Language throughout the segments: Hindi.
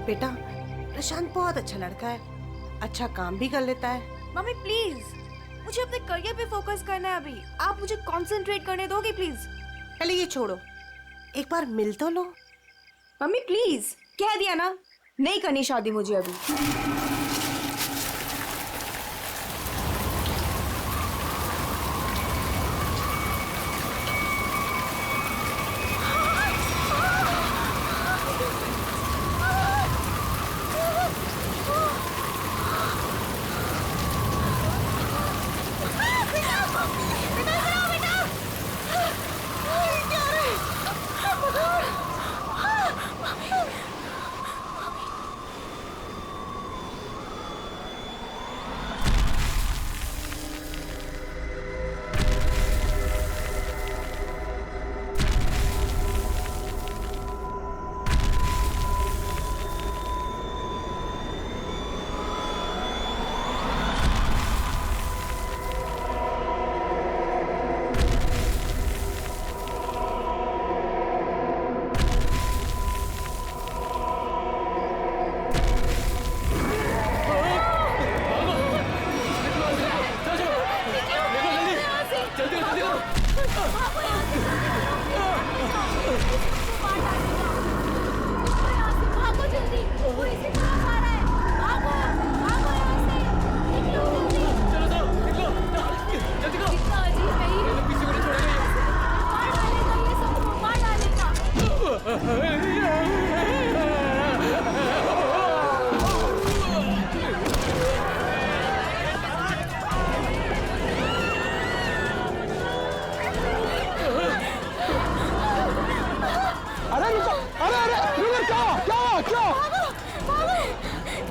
बेटा प्रशांत बहुत अच्छा लड़का है, अच्छा काम भी कर लेता है। मम्मी प्लीज, मुझे अपने करियर पे फोकस करना है अभी। आप मुझे कंसंट्रेट करने दोगे प्लीज? पहले ये छोड़ो, एक बार मिल तो लो। मम्मी प्लीज, कह दिया ना, नहीं करनी शादी मुझे अभी।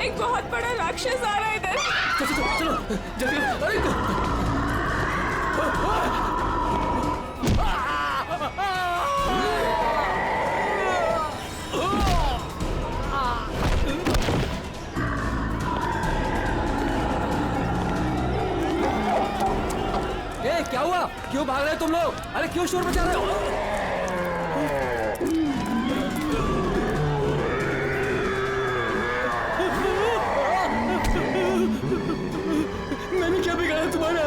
एक बहुत बड़ा राक्षस आ रहा है इधर। चलो जल्दी। क्या हुआ? क्यों भाग रहे हो तुम लोग? अरे क्यों शोर मचा रहे हो? मैंने क्या बिगाड़ा तुम्हारा?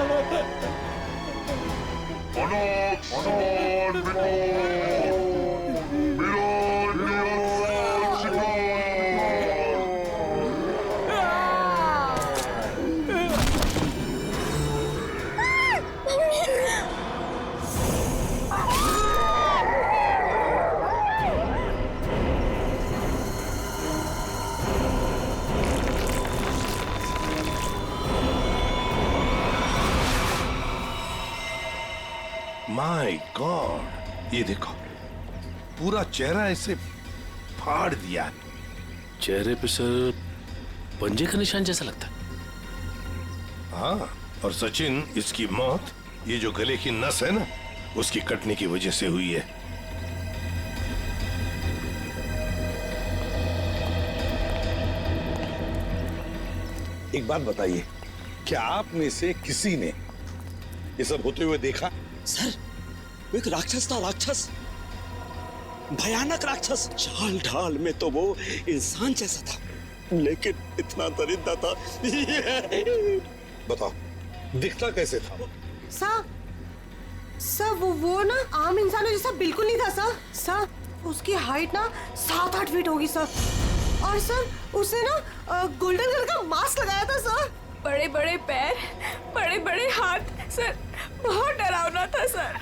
माय गॉड, ये देखो पूरा चेहरा ऐसे फाड़ दिया। चेहरे पे सर पंजे का निशान जैसा लगता है। हाँ, और सचिन इसकी मौत ये जो गले की नस है ना उसकी कटने की वजह से हुई है। एक बात बताइए, क्या आप में से किसी ने ये सब होते हुए देखा? सर, वो एक राक्षस था, राक्षस, भयानक राक्षस। चाल ढाल में तो वो इंसान जैसा था, लेकिन इतना दरिद्र था। बताओ, दिखता कैसे था? सर वो ना आम इंसानों जैसा बिल्कुल नहीं था सर। सर उसकी हाइट ना 7-8 फीट होगी सर। और सर उसने ना गोल्डन कलर का मास्क लगाया था सर। बड़े बड़े पैर, बड़े बड़े हाथ, सर बहुत डरावना था सर।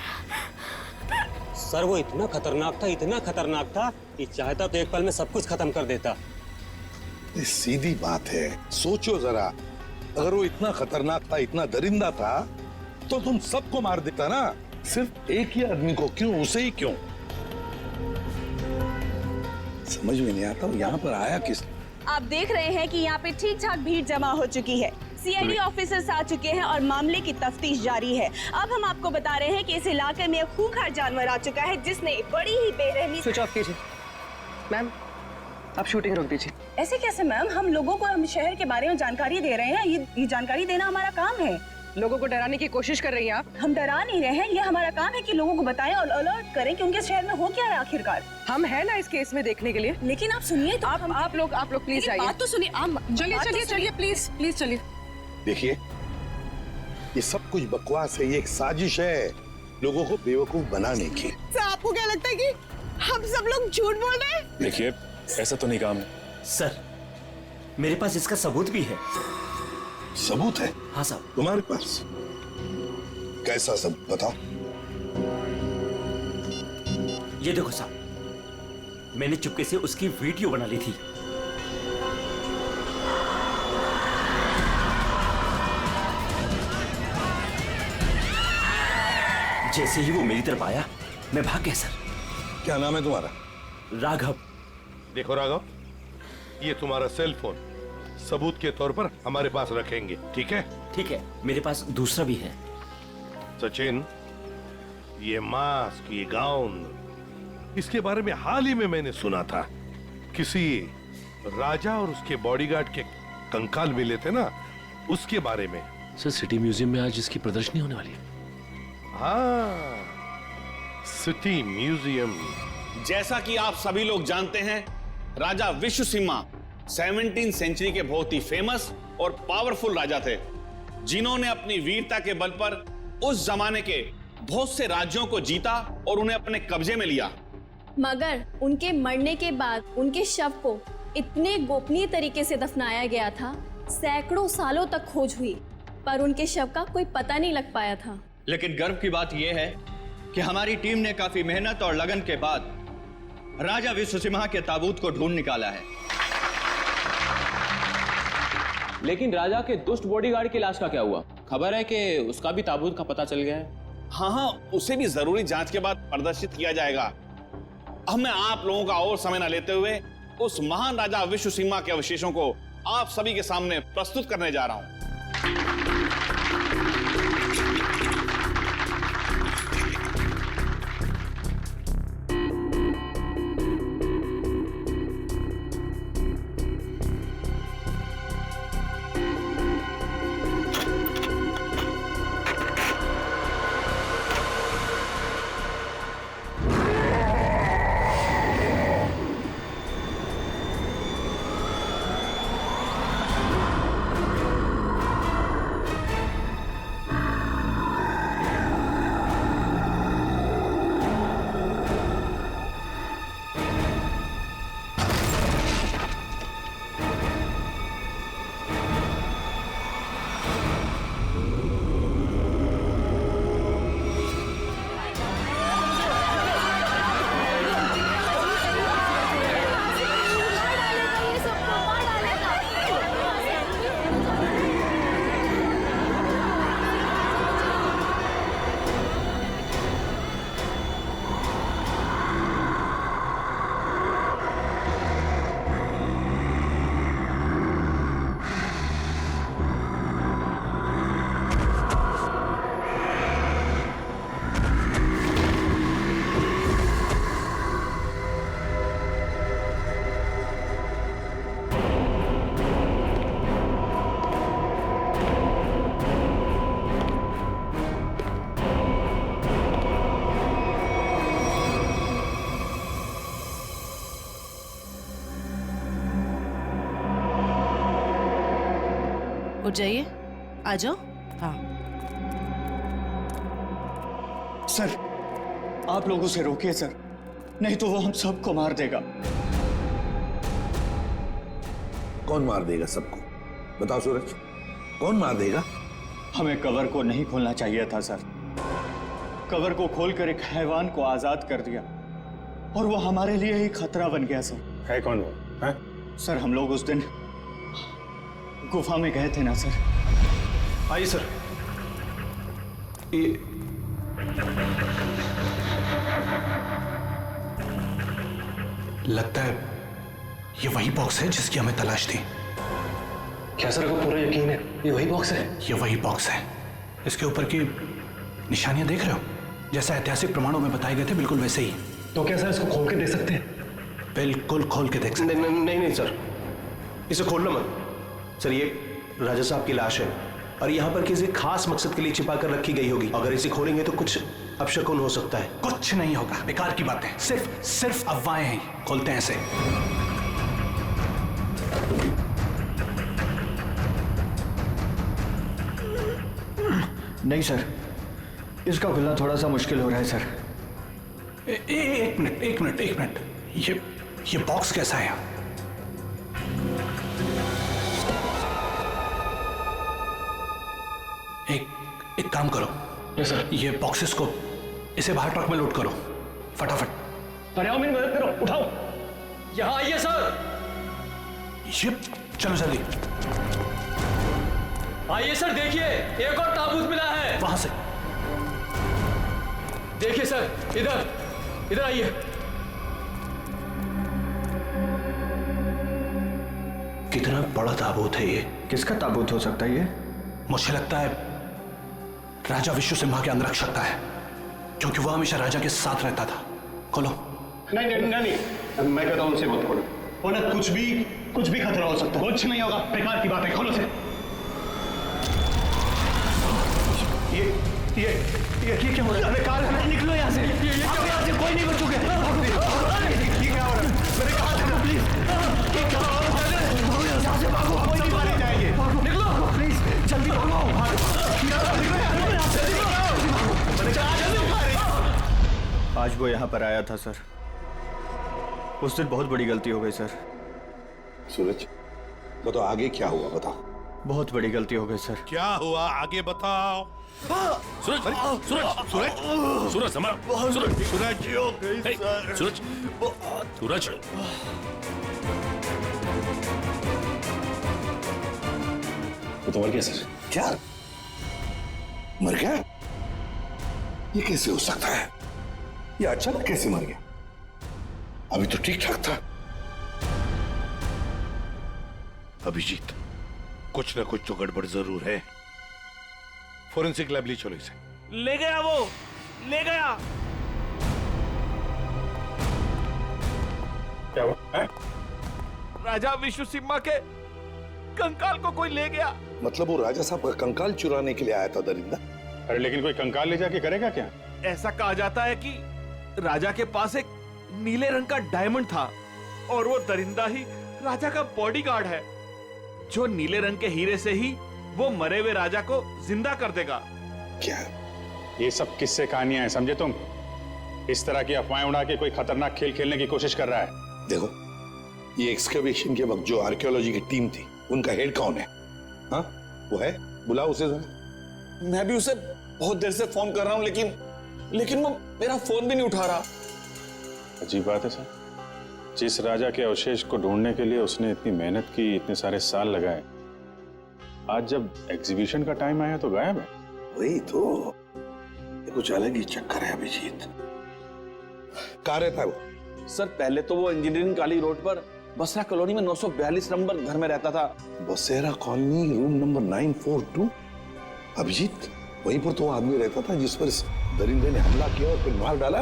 सर वो इतना खतरनाक था कि चाहता तो एक पल में सब कुछ खत्म कर देता। सीधी बात है, सोचो जरा, अगर वो इतना खतरनाक था, इतना दरिंदा था, तो तुम सबको मार देता ना, सिर्फ एक ही आदमी को क्यों, उसे ही क्यों? समझ में नहीं आता यहाँ पर आया किस? आप देख रहे हैं कि यहाँ पे ठीक ठाक भीड़ जमा हो चुकी है। सीआईडी ऑफिसर्स आ चुके हैं और मामले की तफ्तीश जारी है। अब हम आपको बता रहे हैं कि इस इलाके में एक खूंखार जानवर आ चुका है जिसने बड़ी ही बेरहमी। स्विच ऑफ कीजिए मैम, आप शूटिंग रोक दीजिए। ऐसे कैसे मैम, हम लोगों को हम शहर के बारे में जानकारी दे रहे हैं, ये जानकारी देना हमारा काम है। लोगों को डराने की कोशिश कर रही हैं आप। हम डरा नहीं रहे हैं, ये हमारा काम है कि लोगों को बताएं और अलर्ट करें कि उनके शहर में हो क्या रहा है आखिरकार। हम हैं ना इस केस में देखने के लिए। लेकिन आप सुनिए तो आप लोग प्लीज आइए। बात तो सुनिए। चलिए प्लीज चलिए। देखिए, ये सब कुछ बकवास है, ये एक साजिश है लोगों को बेवकूफ बनाने की। सर आपको क्या लगता है कि हम सब लोग झूठ बोल रहे हैं? देखिए, ऐसा तो नहीं काम है। सर, मेरे पास इसका सबूत भी है। सबूत है? हाँ साहब। तुम्हारे पास कैसा सबूत, बताओ। ये देखो साहब, मैंने चुपके से उसकी वीडियो बना ली थी। जैसे ही वो मेरी तरफ आया, मैं भाग गया सर। क्या नाम है तुम्हारा? राघव। देखो राघव, ये तुम्हारा सेल फोन सबूत के तौर पर हमारे पास रखेंगे, ठीक है? ठीक है, मेरे पास दूसरा भी है। सचिन, ये मास्क, ये गाउन, इसके बारे में हाल ही में मैंने सुना था। किसी राजा और उसके बॉडीगार्ड के कंकाल मिले थे ना, उसके बारे में। सर, सिटी म्यूजियम में आज इसकी प्रदर्शनी होने वाली है। हाँ, सिटी म्यूजियम। जैसा कि आप सभी लोग जानते हैं, राजा विश्वसिम्हा 17वीं सेंचुरी के बहुत ही फेमस और पावरफुल राजा थे, जिन्होंने अपनी वीरता के बल पर उस जमाने के बहुत से राज्यों को जीता और उन्हें अपने कब्जे में लिया। मगर उनके मरने के बाद उनके शव को इतने गोपनीय तरीके से दफनाया गया था, सैकड़ों सालों तक खोज हुई, पर उनके शव का कोई पता नहीं लग पाया था। लेकिन गर्व की बात यह है कि हमारी टीम ने काफी मेहनत और लगन के बाद राजा विश्वसिम्हा के ताबूत को ढूंढ निकाला है। लेकिन राजा के दुष्ट बॉडीगार्ड की लाश का क्या हुआ? खबर है कि उसका भी ताबूत का पता चल गया है। हाँ, उसे भी जरूरी जांच के बाद प्रदर्शित किया जाएगा। अब मैं आप लोगों का और समय न लेते हुए उस महान राजा विश्वसिम्हा के अवशेषों को आप सभी के सामने प्रस्तुत करने जा रहा हूं। उठ जाइए, आ जाओ। हाँ सर, आप लोग उसे रोकिए सर, नहीं तो वो हम सबको मार देगा। कौन मार देगा सबको? बताओ सूरज, कौन मार देगा? हमें कवर को नहीं खोलना चाहिए था सर। कवर को खोलकर एक हैवान को आजाद कर दिया और वो हमारे लिए ही खतरा बन गया सर। है कौन वो? है? सर, हम लोग उस दिन गुफा में गए थे ना सर। आइए सर। ये लगता है ये वही बॉक्स है जिसकी हमें तलाश थी। क्या सर, आपको पूरा यकीन है ये वही बॉक्स है? ये वही बॉक्स है। इसके ऊपर की निशानियां देख रहे हो? जैसा ऐतिहासिक प्रमाणों में बताए गए थे, बिल्कुल वैसे ही। तो क्या सर इसको खोल के देख सकते हैं? बिल्कुल खोल के देख सकते हैं। नहीं सर, इसे खोलना मत सर। ये राजा साहब की लाश है, और यहाँ पर किसी खास मकसद के लिए छिपा कर रखी गई होगी। अगर इसे खोलेंगे तो कुछ अपशकुन हो सकता है। कुछ नहीं होगा, बेकार की बातें, सिर्फ अफवाहें हैं। खोलते हैं इसे। नहीं सर, इसका खुलना थोड़ा सा मुश्किल हो रहा है सर। एक मिनट। ये बॉक्स कैसा है? एक काम करो। Yes sir. ये बॉक्सेस को इसे बाहर ट्रक में लोड करो फटाफट। अरे आओ, मेरी मदद करो, उठाओ। यहाँ आइए सर। ये चलो जल्दी। आइए सर, देखिए एक और ताबूत मिला है। वहां से देखिए सर, इधर आइए। कितना बड़ा ताबूत है ये? किसका ताबूत हो सकता है ये? मुझे लगता है राजा विश्व सिम्हा के अंगरक्षक है, क्योंकि वो हमेशा राजा के साथ रहता था। खोलो। नहीं, मैं कहता हूं उनसे मत खोलो। उन्हें कुछ भी खतरा हो सकता है। कुछ नहीं होगा, बेकार की बात है, खोलो से। ये क्या हो रहा है? बेकार है, निकलो यहाँ से। यहाँ से कोई नहीं बचोगे। ये क्या हो रहा है? मैंने कहा था ना, प्लीज। ये क्या हो रहा है? यहाँ से भागो, कोई नहीं मारे जाएंगे। निकलो प्लीज, जल्दी भागो। आज वो यहाँ पर आया था सर। उस दिन बहुत बड़ी गलती हो गई सर। सूरज, बताओ आगे क्या हुआ, बताओ। बहुत बड़ी गलती हो गई सर। क्या हुआ आगे बताओ। सूरज, सूरज, सूरज, सूरज, संभाल। सूरज, सूरज, सूरज। तो मर गया सर? क्या मर गया? ये कैसे हो सकता है? ये अचानक कैसे मर गया? अभी तो ठीक ठाक था। अभिजीत, कुछ ना कुछ तो गड़बड़ जरूर है। फोरेंसिक लैब ले चलो इसे। ले गया, वो ले गया। क्या हुआ? राजा विश्व सिम्हा के कंकाल को कोई ले गया। मतलब वो राजा साहब का कंकाल चुराने के लिए आया था दरिंदा? अरे लेकिन कोई कंकाल ले जाके करेगा क्या? ऐसा कहा जाता है कि राजा के पास एक नीले रंग का डायमंड था और वो दरिंदा ही राजा का बॉडीगार्ड है, जो नीले रंग के हीरे से ही वो मरे हुए राजा को जिंदा कर देगा। क्या? ये सब किस्से कहानियां हैं, समझे तुम? इस तरह की अफवाहें उड़ा के कोई खतरनाक खेल खेलने की कोशिश कर रहा है। देखो, ये एक्सकवेशन के वक्त जो आर्कियोलॉजी की टीम थी, उनका हेड कौन है? हाँ, वो है? बुलाओ उसे जरा। मैं भी उसे बहुत देर से फोन कर रहा हूँ, लेकिन वो मेरा फोन भी नहीं उठा रहा। अजीब बात है सर। जिस राजा के अवशेष को ढूंढने के लिए उसने इतनी मेहनत की, इतने सारे साल लगाए, आज जब एग्जीबिशन का टाइम आया तो गायब है। वही तो, ये कुछ अलग ही चक्कर है अभिजीत। कहाँ रहता है वो? सर, पहले तो वो इंजीनियरिंग काली रोड पर बसरा कॉलोनी में 942 नंबर घर में रहता था। बसेरा कॉलोनी, रूम नंबर 942। अभिजीत, वहीं पर तो वो आदमी रहता था जिस पर इस दरिंदे ने हमला किया और फिर मार डाला।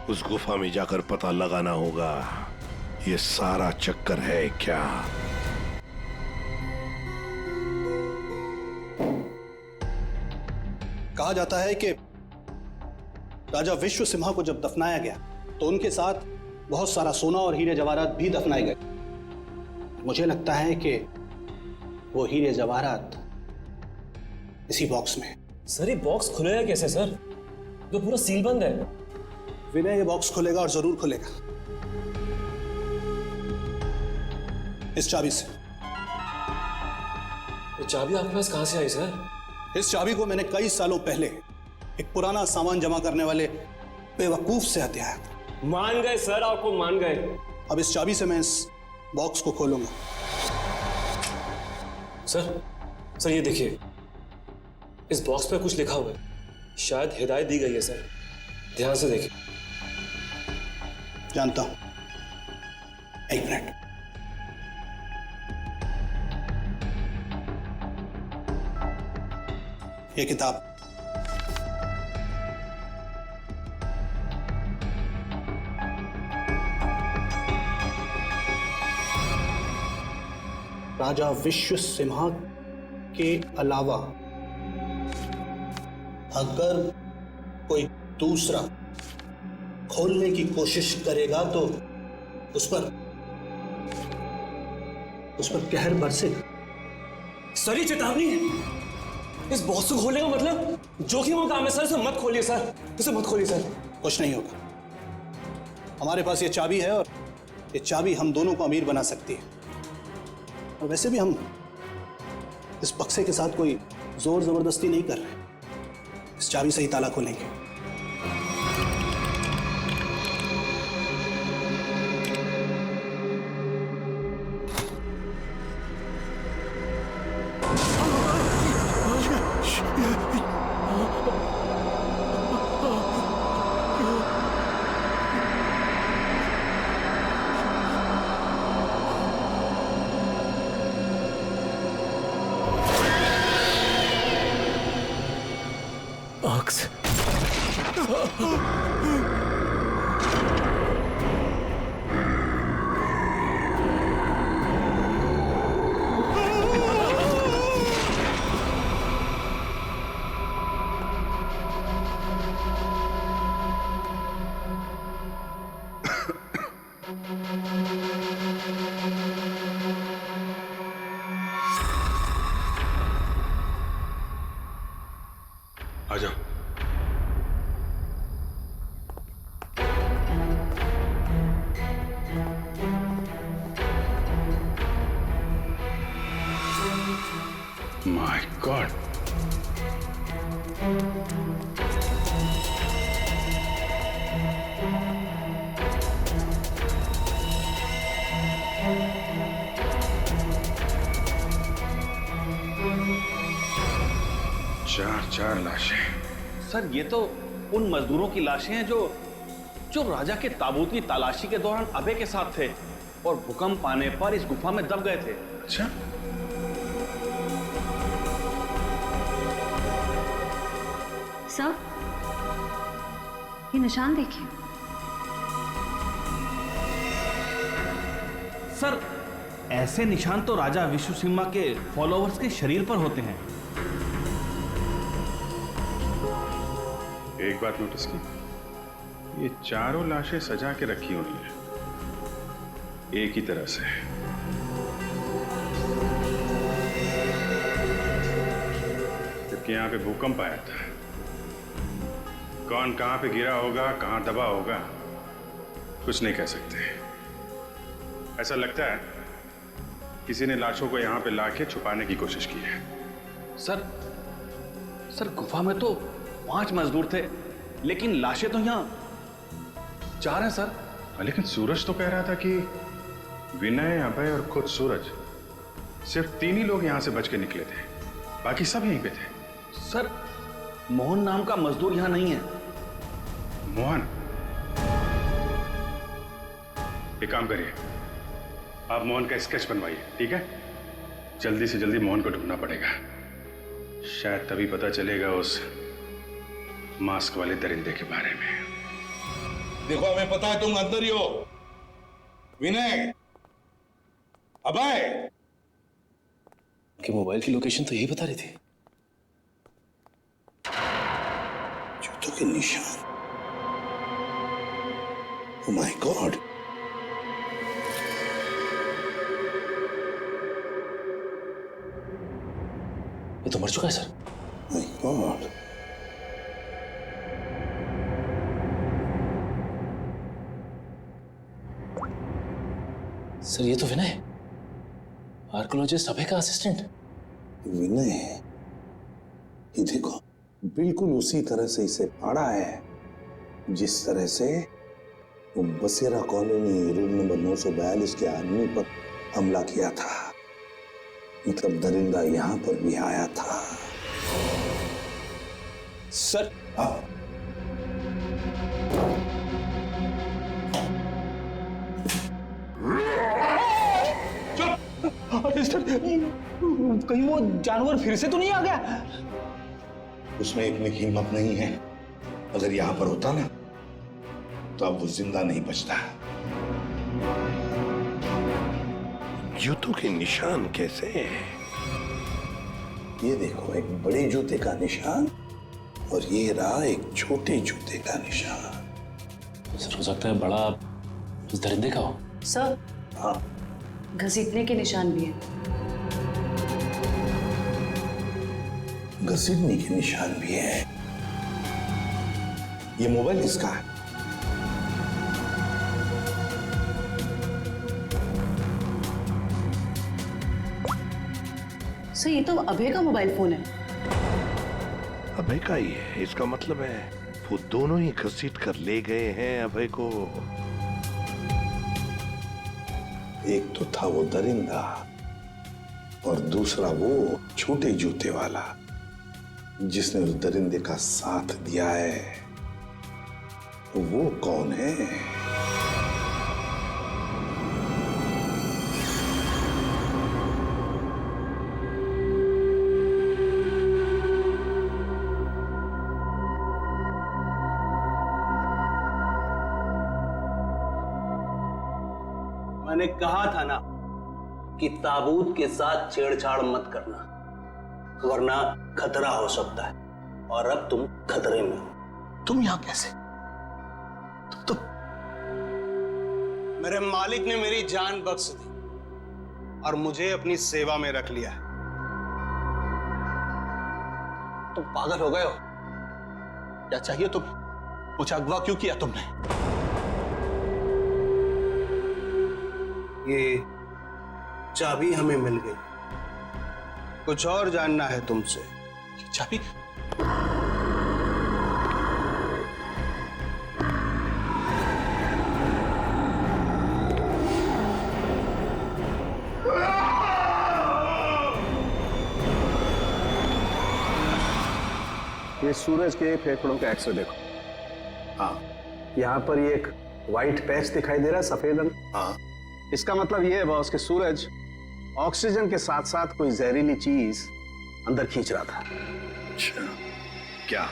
उस गुफा में जाकर पता लगाना होगा ये सारा चक्कर है क्या। कहा जाता है कि राजा विश्व सिम्हा को जब दफनाया गया तो उनके साथ बहुत सारा सोना और हीरे जवाहरात भी दफनाए गए। मुझे लगता है कि वो हीरे जवाहरात इसी बॉक्स में। सर, ये बॉक्स खुलेगा कैसे सर? तो पूरा सील बंद है। विनय, ये बॉक्स खुलेगा और जरूर खुलेगा इस चाबी से। ये चाबी आपके पास कहां से आई सर? इस चाबी को मैंने कई सालों पहले एक पुराना सामान जमा करने वाले बेवकूफ से हथियाया था। मान गए सर, आपको मान गए। अब इस चाबी से मैं इस बॉक्स को खोलूंगा। सर ये देखिए, इस बॉक्स पे कुछ लिखा हुआ है। शायद हिदायत दी गई है सर, ध्यान से देखिए। जानता हूं, एक मिनट। ये किताब राजा विश्व सिम्हा के अलावा अगर कोई दूसरा खोलने की कोशिश करेगा तो उस पर कहर बरसेगा। सर ये चेतावनी है। इस बॉक्स को खोलने का मतलब जोखिम का काम है सर। इसे मत खोलिए सर, इसे मत खोलिए सर। कुछ नहीं होगा, हमारे पास ये चाबी है और ये चाबी हम दोनों को अमीर बना सकती है। और वैसे भी हम इस बक्से के साथ कोई जोर जबरदस्ती नहीं कर रहे, इस चाबी से ही ताला खोलेंगे। आ जाओ। माय गॉड, चार लाशें। सर ये तो उन मजदूरों की लाशें हैं जो राजा के ताबूत की तलाशी के दौरान अभय के साथ थे और भूकंप आने पर इस गुफा में दब गए थे। अच्छा, सर ये निशान देखिए। सर ऐसे निशान तो राजा विश्व सिम्हा के फॉलोअर्स के शरीर पर होते हैं। एक बात नोटिस की, ये चारों लाशें सजा के रखी हुई हैं एक ही तरह से। जबकि यहां पे भूकंप आया था, कौन कहां पे गिरा होगा, कहां दबा होगा, कुछ नहीं कह सकते। ऐसा लगता है किसी ने लाशों को यहां पे लाके छुपाने की कोशिश की है। सर गुफा में तो 5 मजदूर थे, लेकिन लाशें तो यहाँ 4 हैं सर। लेकिन सूरज तो कह रहा था कि विनय, अभय और खुद सूरज, सिर्फ 3 ही लोग यहां से बच के निकले थे, बाकी सब यहीं पे थे। सर मोहन नाम का मजदूर यहाँ नहीं है। मोहन? एक काम करिए, आप मोहन का स्केच बनवाइए, ठीक है? जल्दी से जल्दी मोहन को ढूंढना पड़ेगा, शायद तभी पता चलेगा उस मास्क वाले दरिंदे के बारे में। देखो हमें पता है तुम अंदर ही हो। विनय, अभय, कि मोबाइल की लोकेशन तो यही बता रही थी। जूतों के निशान। ओह माय गॉड, ये तो मर चुका है सर। माय गॉड, सर ये तो विनय, आर्कोलॉजिस्ट अभय का असिस्टेंट। विनय, ये देखो बिल्कुल उसी तरह से इसे फाड़ा है जिस तरह से वो बसेरा कॉलोनी रूम नंबर 942 के आदमी पर हमला किया था। मतलब दरिंदा यहां पर भी आया था। सर कहीं वो जानवर फिर से तो नहीं आ गया? उसमें इतनी हिम्मत नहीं है, अगर यहां पर होता ना तो अब वो जिंदा नहीं बचता। जूतों के निशान कैसे हैं? ये देखो, एक बड़े जूते का निशान और ये रहा एक छोटे जूते का निशान। सर हो सकता है बड़ा उस दरिंदे का हो। सर, हाँ, घसीटने के निशान भी हैं। घसीटने के निशान भी है। ये मोबाइल किसका है? सर, ये तो अभय का मोबाइल फोन है। अभय का ही है, इसका मतलब है वो दोनों ही घसीट कर ले गए हैं अभय को। एक तो था वो दरिंदा और दूसरा वो छोटे जूते वाला जिसने उस दरिंदे का साथ दिया है। वो कौन है? मैंने कहा था ना कि ताबूत के साथ छेड़छाड़ मत करना, वरना खतरा हो सकता है। और अब तुम खतरे में हो। तुम यहां कैसे? तुम मेरे मालिक ने मेरी जान बख्श दी और मुझे अपनी सेवा में रख लिया है। तुम पागल हो गए हो? क्या चाहिए तुम्हें? मुझे अगवा क्यों किया तुमने? ये चाबी हमें मिल गई, कुछ और जानना है तुमसे? चाबी? ये सूरज के फेफड़ों का एक्सरे देखो। हाँ, यहाँ पर ये एक व्हाइट पैच दिखाई दे रहा है, सफेद रंग। हाँ, इसका मतलब ये है बॉस कि सूरज ऑक्सीजन के साथ साथ कोई जहरीली चीज अंदर खींच रहा था। अच्छा, क्या?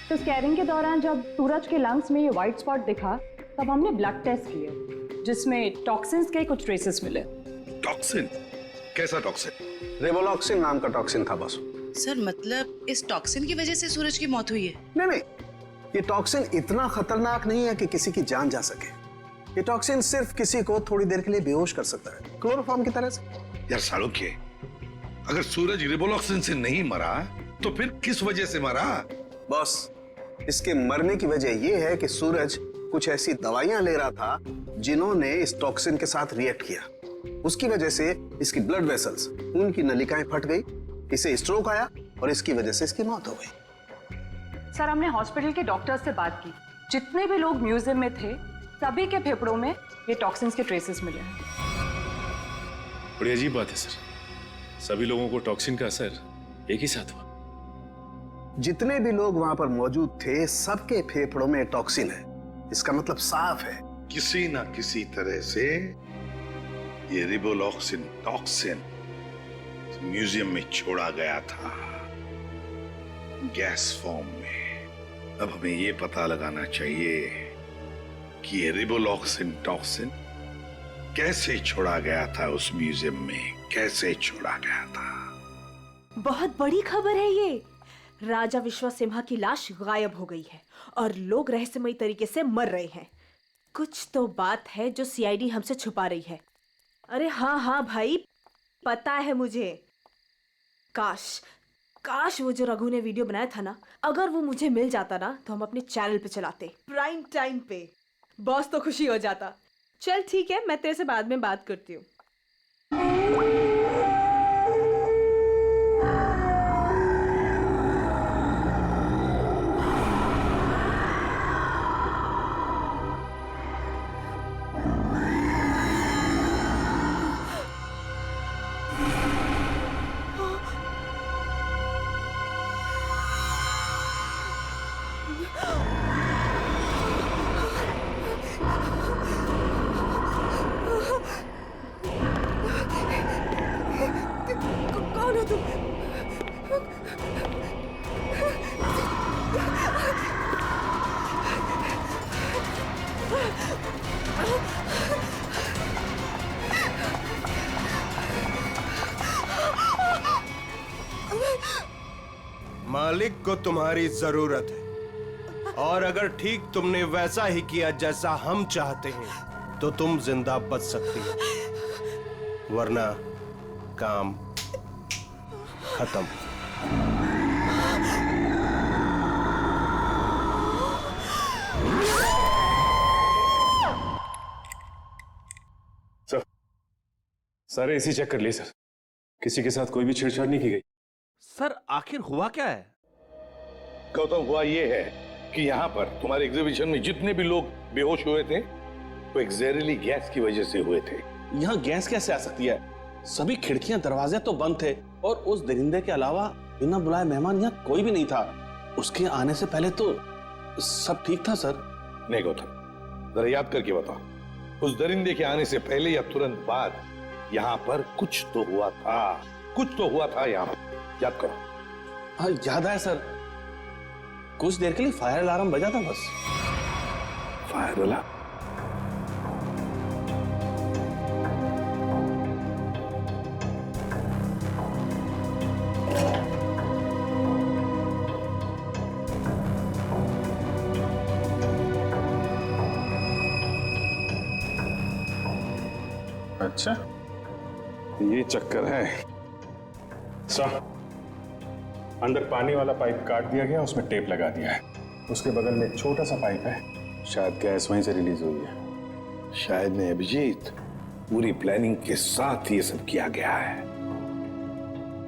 तो स्कैनिंग के दौरान जब सूरज के लंग्स में ये व्हाइट स्पॉट दिखा तब हमने ब्लड टेस्ट किए जिसमें टॉक्सिन्स के कुछ ट्रेसेस मिले। टॉक्सिन? कैसा टॉक्सिन? रेवोलॉक्सिन नाम का टॉक्सिन था बॉस। सर, मतलब इस टॉक्सिन की वजह से सूरज की मौत हुई है? नहीं, ये टॉक्सिन इतना खतरनाक नहीं है कि किसी की जान जा सके। ये टॉक्सिन सिर्फ किसी को थोड़ी देर के लिए बेहोश कर सकता है, क्लोरोफॉर्म की तरह से। यार सालोक्य, अगर सूरज रिवोलॉक्सिन से नहीं मरा तो फिर किस वजह से मरा? बॉस, इसके मरने की वजह यह है कि सूरज कुछ ऐसी दवाइयां ले रहा था जिन्होंने इस टॉक्सिन के साथ रिएक्ट किया। उसकी वजह से इसकी ब्लड वेसल्स, खून की नलिकाएं फट गई, इसे स्ट्रोक आया और इसकी वजह से इसकी मौत हो गई। सर, हमने हॉस्पिटल के डॉक्टर्स से बात की, जितने भी लोग म्यूजियम में थे सभी के फेफड़ों में ये टॉक्सिन्स के ट्रेसेस मिले हैं। बड़ी अजीब बात है सर, सभी लोगों को टॉक्सिन का असर एक ही साथ हुआ। जितने भी लोग वहां पर मौजूद थे सबके फेफड़ों में टॉक्सिन है। इसका मतलब साफ है, किसी ना किसी तरह से ये रिवोलॉक्सिन टॉक्सिन म्यूजियम में छोड़ा गया था, गैस फॉर्म में। अब हमें ये पता लगाना चाहिए कि ये रिवोलॉक्सिन टॉक्सिन कैसे छोड़ा गया था उस म्यूजियम में, कैसे छोड़ा गया था। बहुत बड़ी खबर है ये। राजा विश्वसिम्हा की लाश गायब हो गई है और लोग रहस्यमयी तरीके से मर रहे हैं। कुछ तो बात है जो सीआईडी हमसे छुपा रही है। अरे हाँ भाई, पता है मुझे। काश वो जो रघु ने वीडियो बनाया था ना, अगर वो मुझे मिल जाता ना तो हम अपने चैनल पे चलाते, प्राइम टाइम पे। बॉस तो खुशी हो जाता। चल ठीक है, मैं तेरे से बाद में बात करती हूँ। कौन हो तुम? मालिक को तुम्हारी जरूरत है, और अगर ठीक तुमने वैसा ही किया जैसा हम चाहते हैं तो तुम जिंदा बच सकती हो, वरना काम खत्म। सर, सारे एसी चेक कर लिए सर, किसी के साथ कोई भी छेड़छाड़ नहीं की गई। सर आखिर हुआ क्या है? गौतम, हुआ ये है कि यहाँ पर तुम्हारे एग्जीबिशन में जितने भी लोग बेहोश हुए थे वो एक जहरीली गैस की वजह से हुए थे। यहाँ गैस कैसे आ सकती है? सभी खिड़कियां दरवाजे तो बंद थे और उस दरिंदे के अलावा बिना बुलाए मेहमान यहाँ कोई भी नहीं था। उसके आने से पहले तो सब ठीक था सर। नहीं गौतम, जरा याद करके बताओ, उस दरिंदे के आने से पहले या तुरंत बाद यहाँ पर कुछ तो हुआ था, कुछ तो हुआ था यहाँ पर। याद करो। हाँ याद है सर, कुछ देर के लिए फायर अलार्म बजा था बस। Fire alarm? अच्छा, ये चक्कर है। सर, अंदर पानी वाला पाइप काट दिया गया, उसमें टेप लगा दिया है। उसके बगल में एक छोटा सा पाइप है, शायद गैस वहीं से रिलीज हुई है। शायद नहीं अभिजीत, पूरी प्लानिंग के साथ ये सब किया गया है।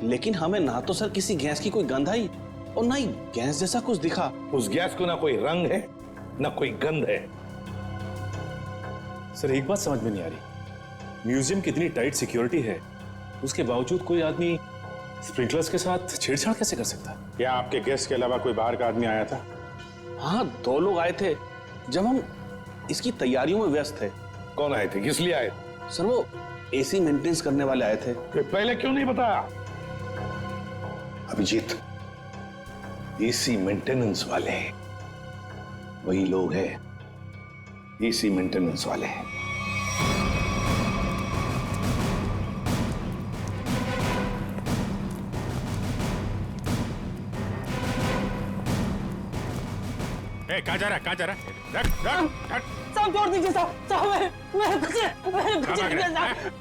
लेकिन हमें ना तो सर किसी गैस की कोई गंध आई और ना ही गैस जैसा कुछ दिखा। उस गैस को ना कोई रंग है ना कोई गंध है। सर एक बात समझ में नहीं आ रही, म्यूजियम की इतनी टाइट सिक्योरिटी है, उसके बावजूद कोई आदमी स्प्रिंकलर्स के साथ छेड़छाड़ कैसे कर सकता है? क्या आपके गेस्ट के अलावा कोई बाहर का आदमी आया था? हाँ, 2 लोग आए थे जब हम इसकी तैयारियों में व्यस्त थे। कौन आए थे, किस लिए आए? सर वो एसी मेंटेनेंस करने वाले आए थे। पहले क्यों नहीं बताया? अभिजीत, एसी मेंटेनेंस वाले वही लोग हैं, एसी मेंटेनेंस वाले हैं। कहाँ जा रहा है, कहाँ जा रहा है? रख, रख, रख। साहब छोड़ दीजिए साहब, साहब मैंने कुछ नहीं किया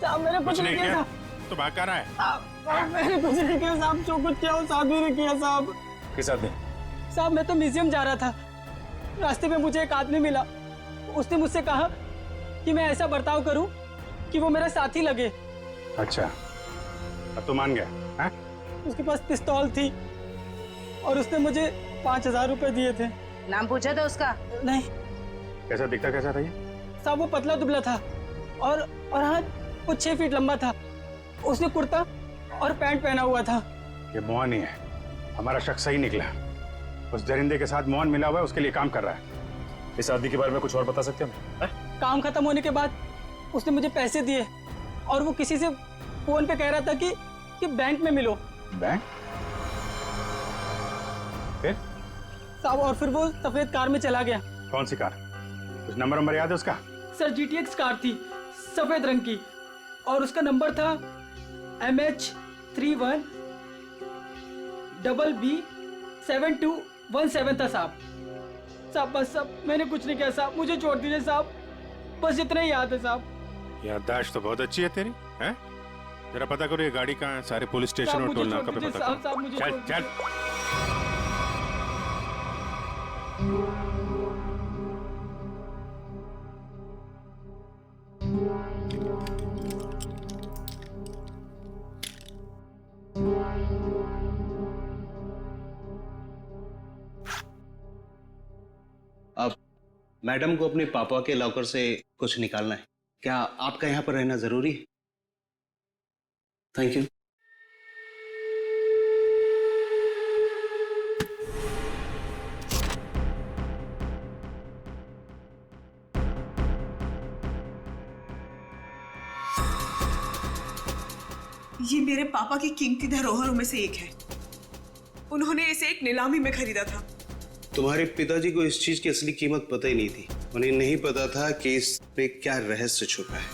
साहब, मैंने कुछ नहीं किया। तो भाग कर रहा है? साहब मैंने कुछ नहीं किया साहब, जो कुछ किया वो साहब ही ने किया साहब। किस आदमी? साहब मैं तो म्यूजियम जा रहा था, रास्ते में मुझे एक आदमी मिला, उसने मुझसे कहा कि मैं ऐसा बर्ताव करूं कि वो मेरा साथी लगे। अच्छा, अब तो मान गया? हाँ? उसके पास पिस्तौल थी और उसने मुझे 5000 रुपए दिए थे। नाम पूछा था उसका? नहीं। कैसा दिखता कैसा था ये? साहब वो पतला दुबला था और हाँ वो 6 फीट लंबा था। उसने कुर्ता और पैंट पहना हुआ था। ये मोहन ही है, हमारा शख्स सही निकला। उस दरिंदे के साथ मोहन मिला हुआ है, उसके लिए काम कर रहा है। इस आदमी के बारे में कुछ और बता सकते हैं? काम खत्म होने के बाद उसने मुझे पैसे दिए और वो किसी से फोन पे कह रहा था कि बैंक में मिलो। बैंक? फिर? साहब और फिर वो सफेद कार में चला गया। कौन सी कार? कुछ नंबर याद है उसका? सर GTX कार थी, सफेद रंग की, और उसका नंबर था MH31 BB7217 था साहब। साहब बस साहब मैंने कुछ नहीं किया साहब, मुझे छोड़ दीजिए साहब, बस इतना ही याद है साहब। याददाश्त तो बहुत अच्छी है तेरी, हैं? जरा पता करो ये गाड़ी कहाँ है, सारे पुलिस स्टेशन और टोल नाका पे पता करो। चल चल। अब मैडम को अपने पापा के लॉकर से कुछ निकालना है, क्या आपका यहाँ पर रहना जरूरी है? Thank you. ये मेरे पापा की कीमती धरोहरों में से एक है। उन्होंने इसे एक नीलामी में खरीदा था। तुम्हारे पिताजी को इस चीज की असली कीमत पता ही नहीं थी। उन्हें नहीं पता था कि इस पे क्या रहस्य छुपा है।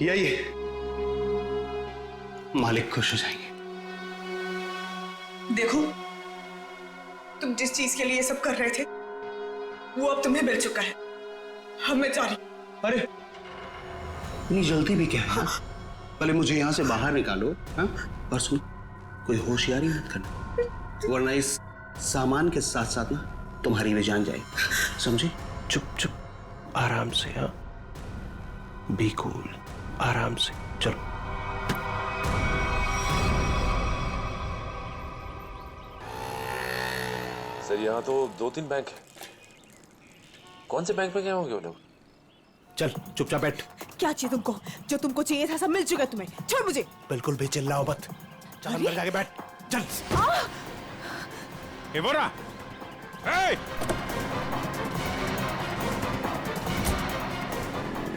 यही है, मालिक खुश हो जाएंगे। देखो, तुम जिस चीज के लिए ये सब कर रहे थे वो अब तुम्हें मिल चुका है। अब मैं जा रही। अरे इतनी जल्दी भी क्या है? पहले मुझे यहाँ से बाहर निकालो। हाँ? और सुन, कोई होशियारी मत करना, वरना इस सामान के साथ साथ ना तुम्हारी भी जान जाए, समझे? चुप चुप, आराम से। हाँ, बी कूल, आराम से चलो। सर यहाँ तो 2-3 बैंक है। कौन से बैंक में गए होंगे वो लोग? चल चुपचाप बैठ। क्या चाहिए तुमको? जो तुमको चाहिए था सब मिल चुका है तुम्हें। छोड़ मुझे। बिल्कुल भी चिल्लाओ मत। चल अंदर जाके बैठ। चल। एवोरा, ए!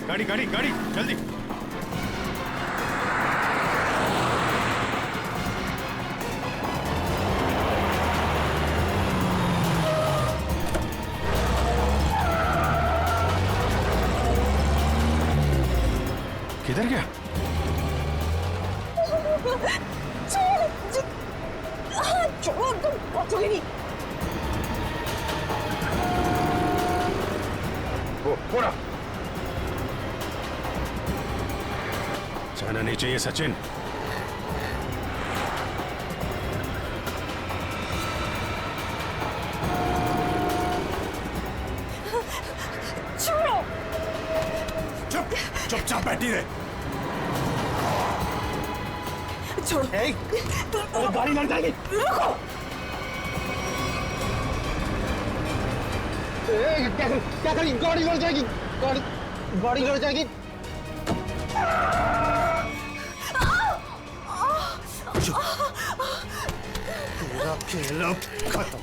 गाड़ी गाड़ी गाड़ी जल्दी। किधर गया? छोड़, तुम पहुंचोगे नहीं। वो पूरा जाना नहीं चाहिए सचिन। छोड़ो। चुप चुपचाप बैठी रहे। छोड़ो। गाड़ी लड़ जाएगी। रुको। क्या करी? गाड़ी लड़ जाएगी। गाड़ी लड़ जाएगी। पूरा खेल अब खत्म।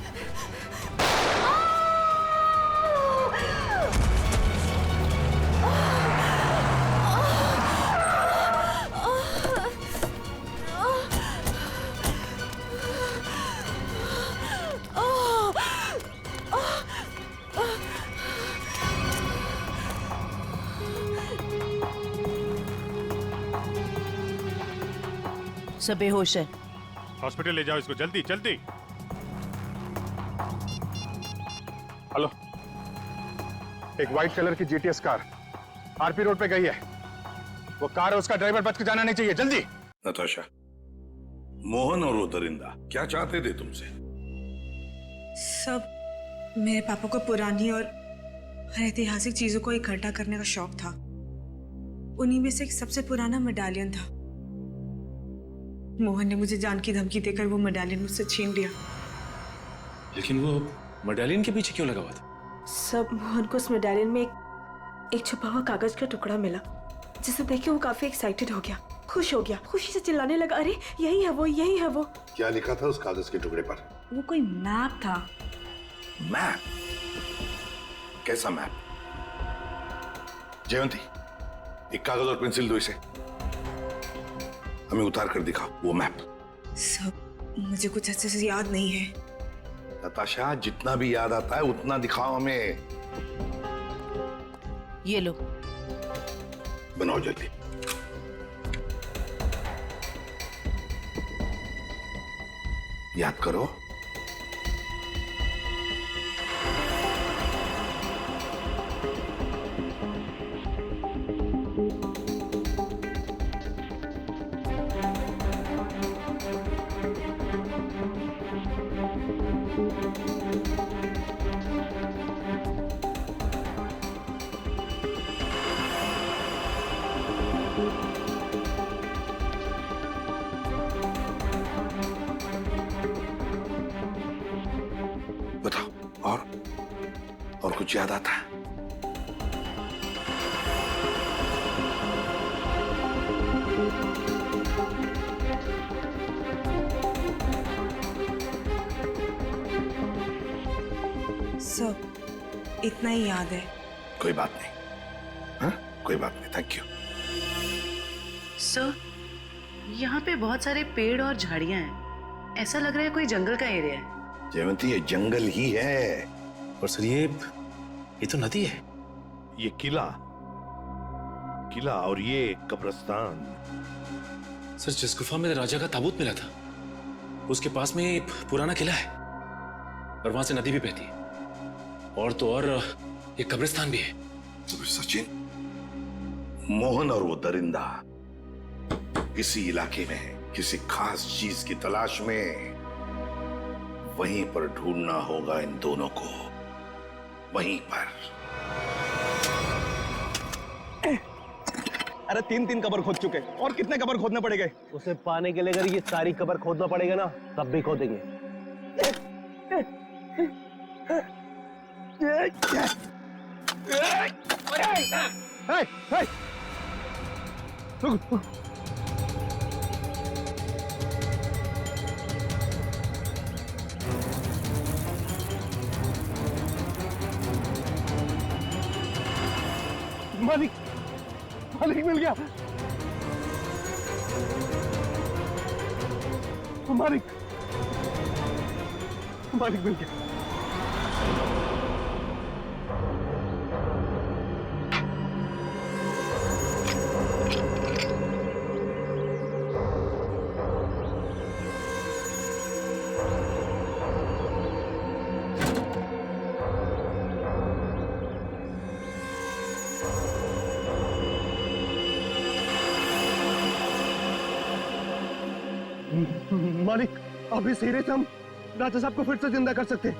सब बेहोश है। हॉस्पिटल ले जाओ इसको, जल्दी जल्दी। हेलो, एक व्हाइट कलर की जीटीएस कार आरपी रोड पे गई है। वो कार है, उसका ड्राइवर बच के जाना नहीं चाहिए। जल्दी। नताशा, मोहन और वो दरिंदा क्या चाहते थे तुमसे? सब मेरे पापा को पुरानी और ऐतिहासिक चीजों को इकट्ठा करने का शौक था। उन्हीं में से एक सबसे पुराना मेडालियन था। मोहन ने मुझे जान की धमकी देकर वो मेडालियन मुझसे छीन लिया। लेकिन वो मेडालियन के पीछे क्यों लगा हुआ था? सब मोहन को उस मेडालियन में एक छुपा हुआ कागज का टुकड़ा मिला, जिसे देख के वो काफी एक्साइटेड हो गया, खुश हो गया, खुशी से चिल्लाने लगा, अरे यही है वो, यही है वो। क्या लिखा था उस कागज के टुकड़े पर? वो कोई मैप था। मैप? कैसा मैप? जयंती, एक कागज और पेंसिल दो इसे, हमें उतार कर दिखाओ वो मैप। सब मुझे कुछ अच्छे से याद नहीं है। नताशा, जितना भी याद आता है उतना दिखाओ हमें। ये लो, बनाओ जल्दी। याद करो। बताओ, और कुछ याद आता है? सब इतना ही याद है। कोई बात नहीं। हाँ, कोई बात नहीं। Thank you. सर, यहाँ पे बहुत सारे पेड़ और झाड़ियाँ हैं। ऐसा लग रहा है कोई जंगल का एरिया है। जयवंती, ये जंगल ही है। और सर ये तो नदी है। ये किला किला और ये कब्रिस्तान। सर, जिस गुफा में राजा का ताबूत मिला था उसके पास में एक पुराना किला है और वहां से नदी भी बहती है, और तो और एक कब्रिस्तान भी है। तो सचिन, मोहन और वो दरिंदा किसी इलाके में किसी खास चीज की तलाश में, वहीं पर ढूंढना होगा इन दोनों को, वहीं पर। अरे 3 कबर खोद चुके, और कितने कबर खोदने पड़ेंगे? उसे पाने के लिए अगर ये सारी कबर खोदना पड़ेगा ना, तब भी खोदेंगे। मालिक, मालिक मिल गया। मालिक, मालिक मिल गया। मालिक, अभी सीधे हम राजा साहब को फिर से जिंदा कर सकते हैं।